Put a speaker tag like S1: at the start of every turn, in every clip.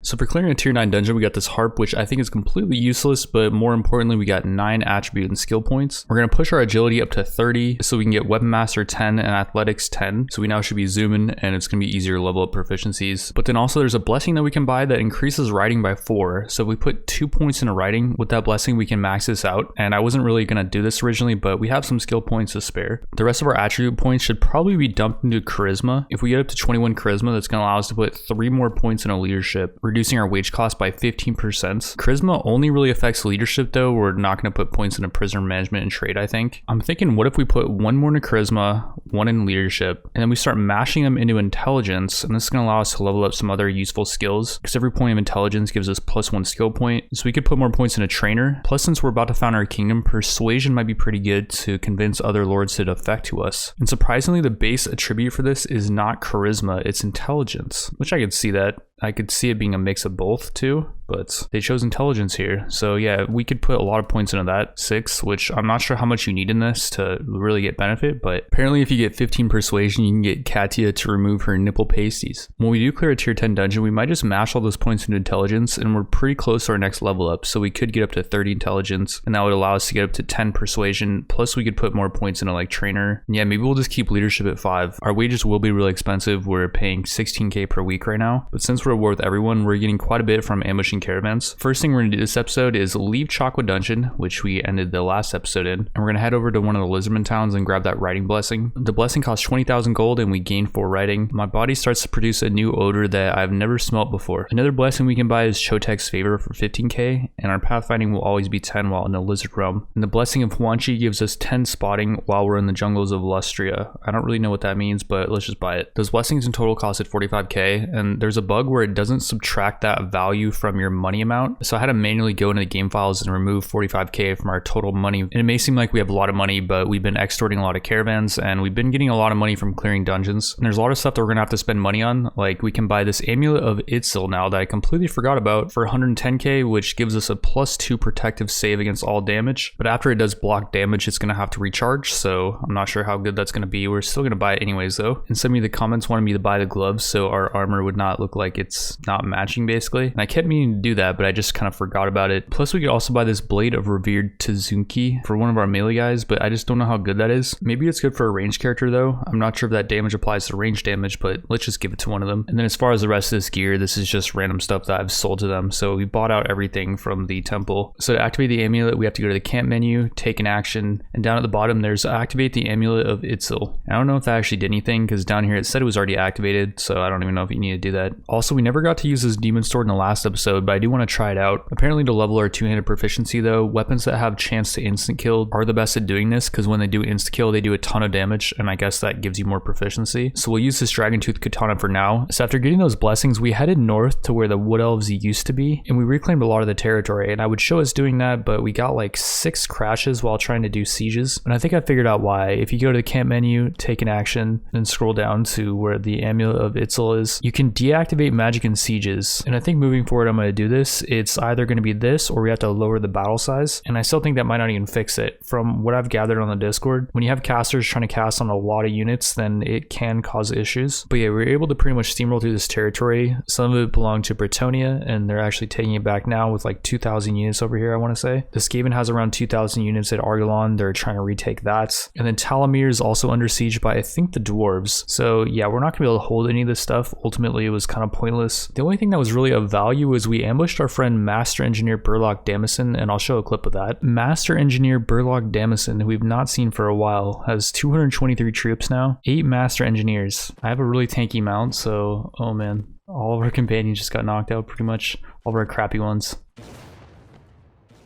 S1: So for clearing a tier 9 dungeon, we got this harp, which I think is completely useless, but more importantly, we got 9 attribute and skill points. We're going to push our agility up to 30 so we can get weapon master 10 and athletics 10. So we now should be zooming and it's going to be easier to level up proficiencies. But then also there's a blessing that we can buy that increases riding by 4. So if we put 2 points into riding with that blessing, we can max this out. And I wasn't really going to do this originally, but we have some skill points to spare. The rest of our attribute points should probably be dumped into charisma. If we get up to 21 charisma, that's going to allow us to put 3 more points into leadership, reducing our wage cost by 15%. Charisma only really affects leadership though. We're not going to put points into prisoner management and trade, I think. I'm thinking, what if we put 1 more into charisma, 1 in leadership, and then we start mashing them into intelligence, and this is going to allow us to level up some other useful skills, because every point of intelligence gives us +1 skill point. So we could put more points in a trainer. Plus, since we're about to found our kingdom, persuasion might be pretty good to convince other lords to defect to us. And surprisingly, the base attribute for this is not charisma, it's intelligence, which I could see that. I could see it being a mix of both too, but they chose intelligence here. So yeah, we could put a lot of points into that, 6, which I'm not sure how much you need in this to really get benefit, but apparently if you get 15 persuasion, you can get Katia to remove her nipple pasties. When we do clear a tier 10 dungeon, we might just mash all those points into intelligence, and we're pretty close to our next level up. So we could get up to 30 intelligence, and that would allow us to get up to 10 persuasion, plus we could put more points into like trainer. And yeah, maybe we'll just keep leadership at 5. Our wages will be really expensive. We're paying 16k per week right now, but since we're at war with everyone, we're getting quite a bit from ambushing caravans. First thing we're gonna do this episode is leave Chakwa Dungeon, which we ended the last episode in, and we're gonna head over to one of the Lizardman towns and grab that riding blessing. The blessing costs 20,000 gold and we gain 4 riding. My body starts to produce a new odor that I've never smelt before. Another blessing we can buy is Chotek's favor for 15k, and our pathfinding will always be 10 while in the lizard realm. And the blessing of Huanchi gives us 10 spotting while we're in the jungles of Lustria. I don't really know what that means, but let's just buy it. Those blessings in total cost at 45k, and there's a bug where it doesn't subtract that value from your money amount. So I had to manually go into the game files and remove 45k from our total money. And it may seem like we have a lot of money, but we've been extorting a lot of caravans and we've been getting a lot of money from clearing dungeons. And there's a lot of stuff that we're gonna have to spend money on. Like we can buy this amulet of Itzil now that I completely forgot about for 110k, which gives us a +2 protective save against all damage. But after it does block damage, it's gonna have to recharge. So I'm not sure how good that's gonna be. We're still gonna buy it anyways though. And some of the comments wanted me to buy the gloves so our armor would not look like it's not matching basically. And I kept meaning to do that, but I just kind of forgot about it. Plus we could also buy this blade of revered Tuzunki for one of our melee guys, but I just don't know how good that is. Maybe it's good for a ranged character though. I'm not sure if that damage applies to range damage, but let's just give it to one of them. And then as far as the rest of this gear, this is just random stuff that I've sold to them. So we bought out everything from the temple. So to activate the amulet, we have to go to the camp menu, take an action, and down at the bottom there's activate the amulet of Itzil. I don't know if that actually did anything because down here it said it was already activated, so I don't even know if you need to do that. Also, we never got to use this demon sword in the last episode, but I do want to try it out. Apparently to level our two-handed proficiency though, weapons that have chance to instant kill are the best at doing this because when they do insta kill, they do a ton of damage, and I guess that gives you more proficiency. So we'll use this dragon tooth katana for now. So after getting those blessings, we headed north to where the wood elves used to be, and we reclaimed a lot of the territory, and I would show us doing that, but we got like 6 crashes while trying to do sieges, and I think I figured out why. If you go to the camp menu, take an action, and scroll down to where the amulet of Itzil is, you can deactivate magic in sieges, and I think moving forward I'm going to do this. It's either going to be this or we have to lower the battle size, and I still think that might not even fix it. From what I've gathered on the Discord, when you have casters trying to cast on a lot of units, then it can cause issues. But yeah, we were able to pretty much steamroll through this territory. Some of it belonged to Bretonia, and they're actually taking it back now with like 2,000 units over here, I want to say. The Skaven has around 2,000 units at Argolon. They're trying to retake that. And then Talamir is also under siege by, I think, the dwarves. So yeah, we're not going to be able to hold any of this stuff. Ultimately, it was kind of pointless. The only thing that was really of value was we ambushed our friend Master Engineer Burlock Damison, and I'll show a clip of that. Master Engineer Burlock Damison, who we've not seen for a while, has 223 troops now, 8 Master Engineers. I have a really tanky mount, so oh man, all of our companions just got knocked out pretty much. All of our crappy ones.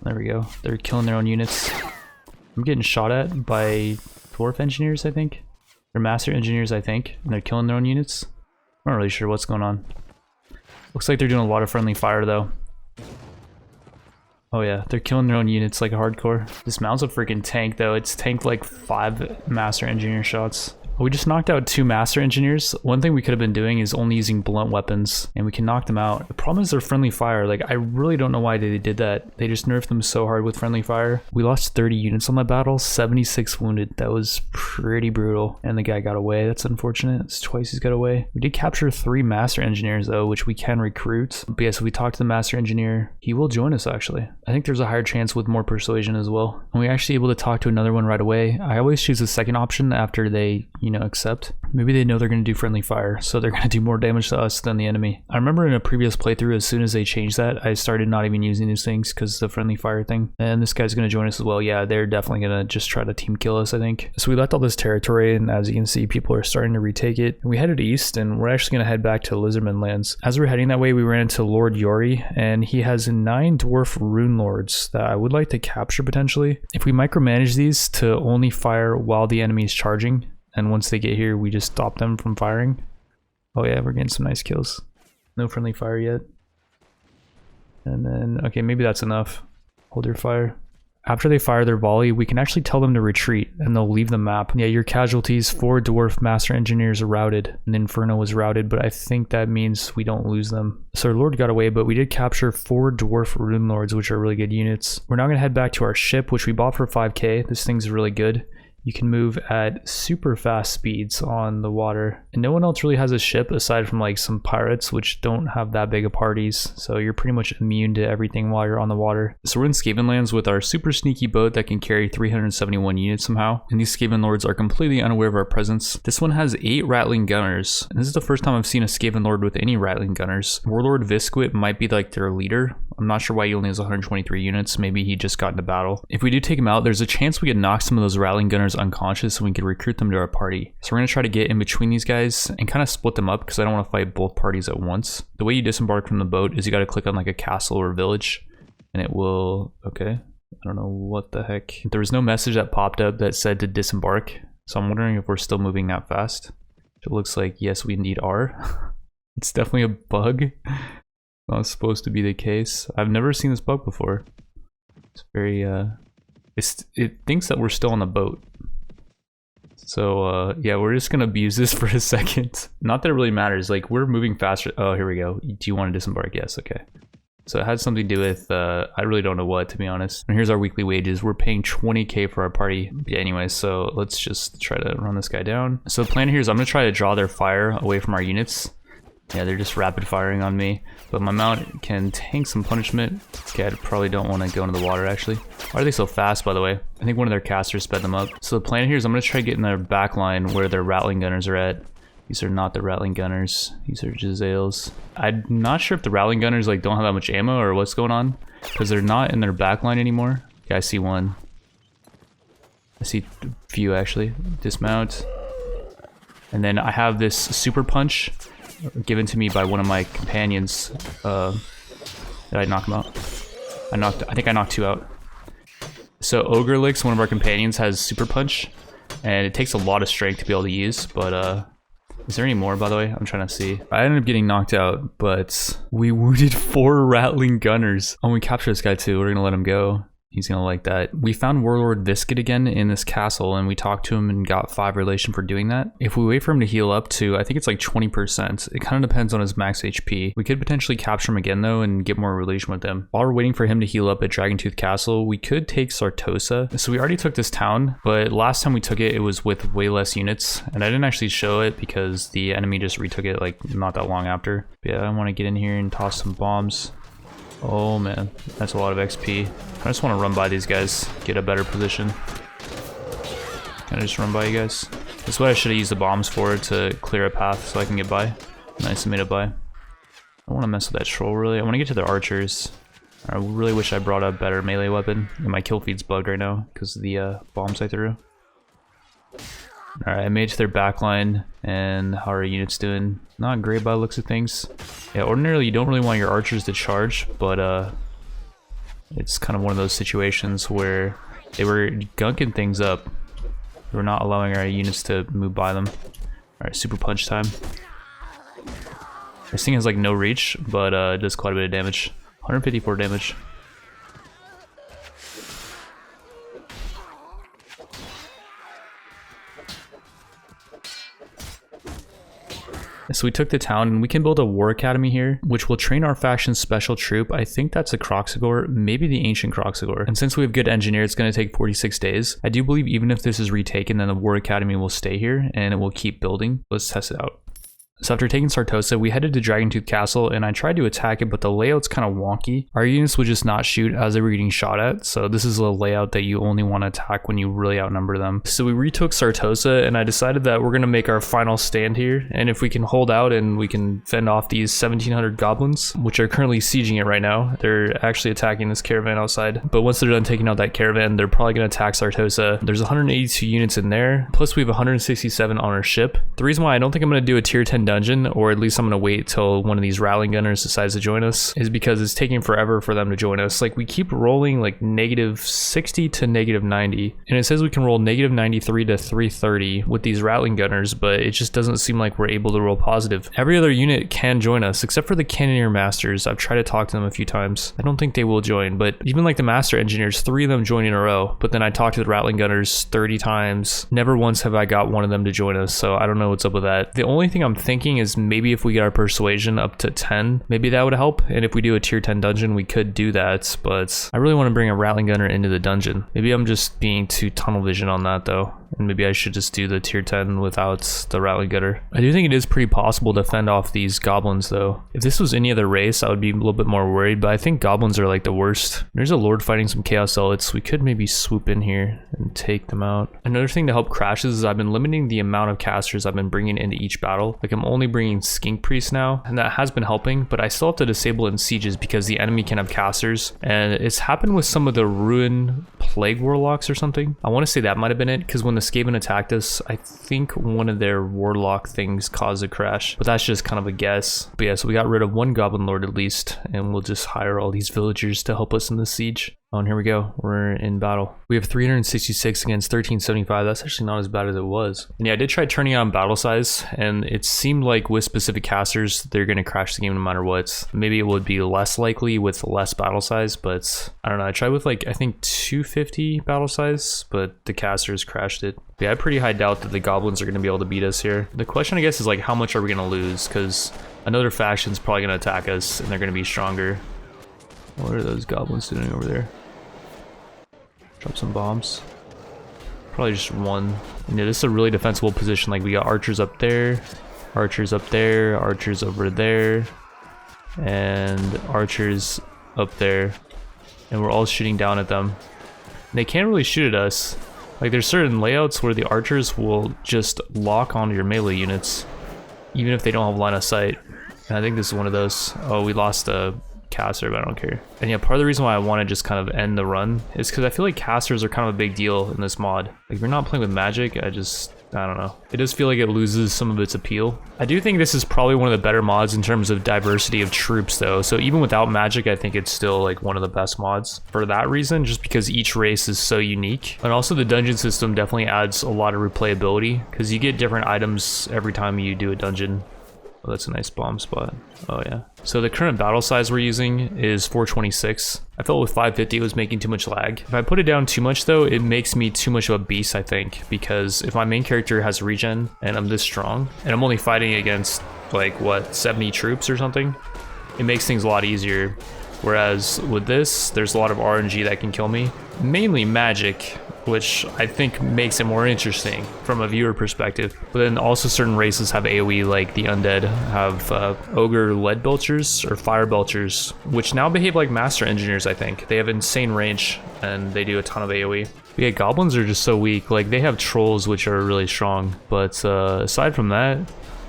S1: There we go. They're killing their own units. I'm getting shot at by dwarf engineers, I think. They're master engineers, I think, and they're killing their own units. I'm not really sure what's going on. Looks like they're doing a lot of friendly fire though. Oh yeah, they're killing their own units like hardcore. This mount's a freaking tank though. It's tanked like 5 master engineer shots. We just knocked out 2 master engineers. One thing we could have been doing is only using blunt weapons, and we can knock them out. The problem is they're friendly fire. Like, I really don't know why they did that. They just nerfed them so hard with friendly fire. We lost 30 units on that battle, 76 wounded. That was pretty brutal. And the guy got away. That's unfortunate. It's twice he's got away. We did capture 3 master engineers though, which we can recruit. But yeah, so we talked to the master engineer. He will join us actually. I think there's a higher chance with more persuasion as well. And we're actually able to talk to another one right away. I always choose the second option after they, you know, accept. Maybe they know they're going to do friendly fire, so they're going to do more damage to us than the enemy. I remember in a previous playthrough, as soon as they changed that, I started not even using these things because the friendly fire thing. And this guy's going to join us as well. Yeah, they're definitely going to just try to team kill us, I think. So we left all this territory, and as you can see, people are starting to retake it. We headed east, and we're actually going to head back to Lizardman lands. As we're heading that way, we ran into Lord Yori, and he has 9 dwarf rune lords that I would like to capture potentially. If we micromanage these to only fire while the enemy is charging, and once they get here, we just stop them from firing. Oh yeah, we're getting some nice kills. No friendly fire yet. And then, okay, maybe that's enough. Hold your fire. After they fire their volley, we can actually tell them to retreat, and they'll leave the map. Yeah, your casualties, 4 dwarf master engineers are routed, and Inferno was routed, but I think that means we don't lose them. So our lord got away, but we did capture 4 dwarf rune lords, which are really good units. We're now gonna head back to our ship, which we bought for 5k. This thing's really good. You can move at super fast speeds on the water. And no one else really has a ship aside from like some pirates, which don't have that big of parties. So you're pretty much immune to everything while you're on the water. So we're in Skaven lands with our super sneaky boat that can carry 371 units somehow. And these Skaven lords are completely unaware of our presence. This one has 8 rattling gunners. And this is the first time I've seen a Skaven lord with any rattling gunners. Warlord Visquit might be like their leader. I'm not sure why he only has 123 units. Maybe he just got into battle. If we do take him out, there's a chance we could knock some of those rattling gunners unconscious and we could recruit them to our party. So we're going to try to get in between these guys and kind of split them up because I don't want to fight both parties at once. The way you disembark from the boat is you got to click on like a castle or village and it will, okay, I don't know what the heck. There was no message that popped up that said to disembark. So I'm wondering if we're still moving that fast. It looks like yes, we indeed are. It's definitely a bug. Not supposed to be the case. I've never seen this bug before. It's very it thinks that we're still on the boat. So yeah, we're just gonna abuse this for a second. Not that it really matters, like we're moving faster. Oh, here we go. Do you want to disembark? Yes, okay. So it had something to do with I really don't know what, to be honest. And here's our weekly wages. We're paying 20k for our party. Yeah, anyways, so let's just try to run this guy down. So the plan here is I'm gonna try to draw their fire away from our units. Yeah, they're just rapid firing on me, but my mount can tank some punishment. Okay, I probably don't want to go into the water actually. Why are they so fast, by the way? I think one of their casters sped them up. So the plan here is I'm going to try to get in their back line where their rattling gunners are at. These are not the rattling gunners. These are Giselles. I'm not sure if the rattling gunners like don't have that much ammo or what's going on, because they're not in their back line anymore. Yeah, I see one. I see a few actually. Dismount. And then I have this super punch given to me by one of my companions. Did I knock him out? I think I knocked 2 out. So Ogrelix, one of our companions, has super punch, and it takes a lot of strength to be able to use, but is there any more, by the way? I'm trying to see. I ended up getting knocked out, but we wounded 4 rattling gunners. Oh, we captured this guy too. We're gonna let him go. He's gonna like that. We found Warlord Visquit again in this castle, and we talked to him and got 5 relation for doing that. If we wait for him to heal up to, I think it's like 20%. It kind of depends on his max HP. We could potentially capture him again though and get more relation with him. While we're waiting for him to heal up at Dragontooth Castle, we could take Sartosa. So we already took this town, but last time we took it, it was with way less units, and I didn't actually show it because the enemy just retook it like not that long after. But yeah, I want to get in here and toss some bombs. Oh man, that's a lot of XP. I just want to run by these guys, get a better position. Can I just run by you guys? That's what I should have used the bombs for, to clear a path so I can get by. Nice, I made it by. I don't want to mess with that troll really. I want to get to the archers. I really wish I brought a better melee weapon. And my kill feed's bugged right now because of the bombs I threw. Alright, I made it to their backline, and how are our units doing? Not great by the looks of things. Yeah, ordinarily you don't really want your archers to charge, but it's kind of one of those situations where they were gunking things up. They were not allowing our units to move by them. Alright, super punch time. This thing has like no reach, but it does quite a bit of damage. 154 damage. So we took the town, and we can build a war academy here, which will train our faction's special troop. I think that's a Croxagore, maybe the ancient Croxagore. And since we have good engineer, it's going to take 46 days. I do believe even if this is retaken, then the war academy will stay here and it will keep building. Let's test it out. So after taking Sartosa, we headed to Dragontooth Castle, and I tried to attack it, but the layout's kind of wonky. Our units would just not shoot as they were getting shot at, so this is a layout that you only want to attack when you really outnumber them. So we retook Sartosa, and I decided that we're going to make our final stand here, and if we can hold out and we can fend off these 1700 goblins, which are currently sieging it right now, they're actually attacking this caravan outside. But once they're done taking out that caravan, they're probably going to attack Sartosa. There's 182 units in there, plus we have 167 on our ship. The reason why I don't think I'm going to do a tier 10 dungeon, or at least I'm going to wait till one of these Rattling Gunners decides to join us, is because it's taking forever for them to join us. Like, we keep rolling like -60 to -90, and it says we can roll -93 to 330 with these Rattling Gunners, but it just doesn't seem like we're able to roll positive. Every other unit can join us except for the Cannoneer Masters. I've tried to talk to them a few times. I don't think they will join, but even like the Master Engineers, 3 of them join in a row, but then I talked to the Rattling Gunners 30 times. Never once have I got one of them to join us, so I don't know what's up with that. The only thing I'm thinking is maybe if we get our persuasion up to 10, maybe that would help. And if we do a tier 10 dungeon, we could do that, but I really want to bring a Rattling Gunner into the dungeon. Maybe I'm just being too tunnel vision on that though, and maybe I should just do the tier 10 without the Rattling Gunner. I do think it is pretty possible to fend off these goblins though. If this was any other race, I would be a little bit more worried, but I think goblins are like the worst. There's a lord fighting some chaos zealots. We could maybe swoop in here and take them out. Another thing to help crashes is I've been limiting the amount of casters I've been bringing into each battle. Like, I'm only bringing skink priests now, and that has been helping, but I still have to disable it in sieges because the enemy can have casters, and it's happened with some of the ruin plague warlocks or something. I want to say that might have been it, because when the Skaven attacked us, I think one of their warlock things caused a crash, but that's just kind of a guess. But yeah, so we got rid of one goblin lord at least, and we'll just hire all these villagers to help us in the siege. Oh, and here we go. We're in battle. We have 366 against 1375. That's actually not as bad as it was. And yeah, I did try turning on battle size, and it seemed like with specific casters, they're going to crash the game no matter what. Maybe it would be less likely with less battle size, but I don't know. I tried with like, I think 250 battle size, but the casters crashed it. But yeah, I have pretty high doubt that the goblins are going to be able to beat us here. The question, I guess, is like, how much are we going to lose? Because another faction's probably going to attack us, and they're going to be stronger. What are those goblins doing over there? Drop some bombs. Probably just one. And yeah, this is a really defensible position. Like, we got archers up there, archers up there, archers over there, and archers up there. And we're all shooting down at them. And they can't really shoot at us. Like, there's certain layouts where the archers will just lock onto your melee units, even if they don't have line of sight. And I think this is one of those. Oh, we lost a caster, but I don't care. And yeah, part of the reason why I want to just kind of end the run is because I feel like casters are kind of a big deal in this mod. Like, if you're not playing with magic, I don't know. It does feel like it loses some of its appeal. I do think this is probably one of the better mods in terms of diversity of troops though. So even without magic, I think it's still like one of the best mods for that reason, just because each race is so unique. And also the dungeon system definitely adds a lot of replayability because you get different items every time you do a dungeon. Oh, that's a nice bomb spot. Oh yeah. So the current battle size we're using is 426. I felt with 550 it was making too much lag. If I put it down too much though, it makes me too much of a beast, I think, because if my main character has regen and I'm this strong and I'm only fighting against like what, 70 troops or something, it makes things a lot easier. Whereas with this, there's a lot of RNG that can kill me, mainly magic, which I think makes it more interesting from a viewer perspective. But then also certain races have AoE, like the undead have ogre lead belchers or fire belchers, which now behave like master engineers. I think they have insane range and they do a ton of AoE. But yeah, goblins are just so weak. Like, they have trolls which are really strong, but aside from that,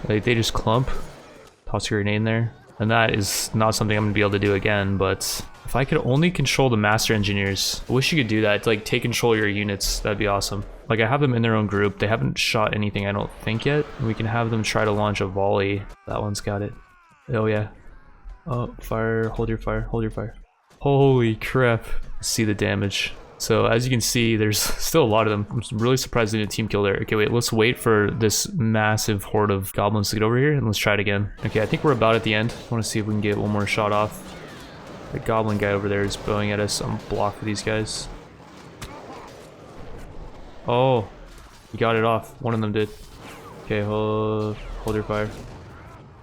S1: like, they just clump. Toss your grenade in there, and that is not something I'm gonna be able to do again. But if I could only control the master engineers, I wish you could do that, to like take control of your units. That'd be awesome. Like, I have them in their own group. They haven't shot anything, I don't think, yet. And we can have them try to launch a volley. That one's got it. Oh yeah. Oh, fire, hold your fire, hold your fire. Holy crap. See the damage. So as you can see, there's still a lot of them. I'm really surprised they didn't team kill there. Okay, wait, let's wait for this massive horde of goblins to get over here and let's try it again. Okay, I think we're about at the end. I want to see if we can get one more shot off. The goblin guy over there is bowing at us. I'm blocked for these guys. Oh, he got it off. One of them did. Okay, hold your fire.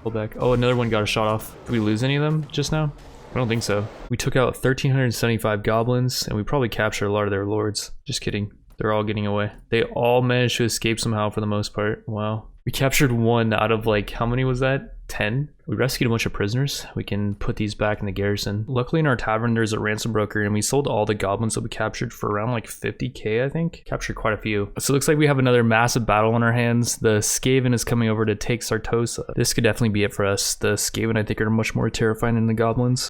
S1: Pull back. Oh, another one got a shot off. Did we lose any of them just now? I don't think so. We took out 1,375 goblins, and we probably captured a lot of their lords. Just kidding. They're all getting away. They all managed to escape somehow for the most part. Wow. We captured one out of like, how many was that? 10? We rescued a bunch of prisoners. We can put these back in the garrison. Luckily in our tavern there's a ransom broker, and we sold all the goblins that we captured for around like 50k I think. Captured quite a few. So it looks like we have another massive battle on our hands. The Skaven is coming over to take Sartosa. This could definitely be it for us. The Skaven I think are much more terrifying than the goblins.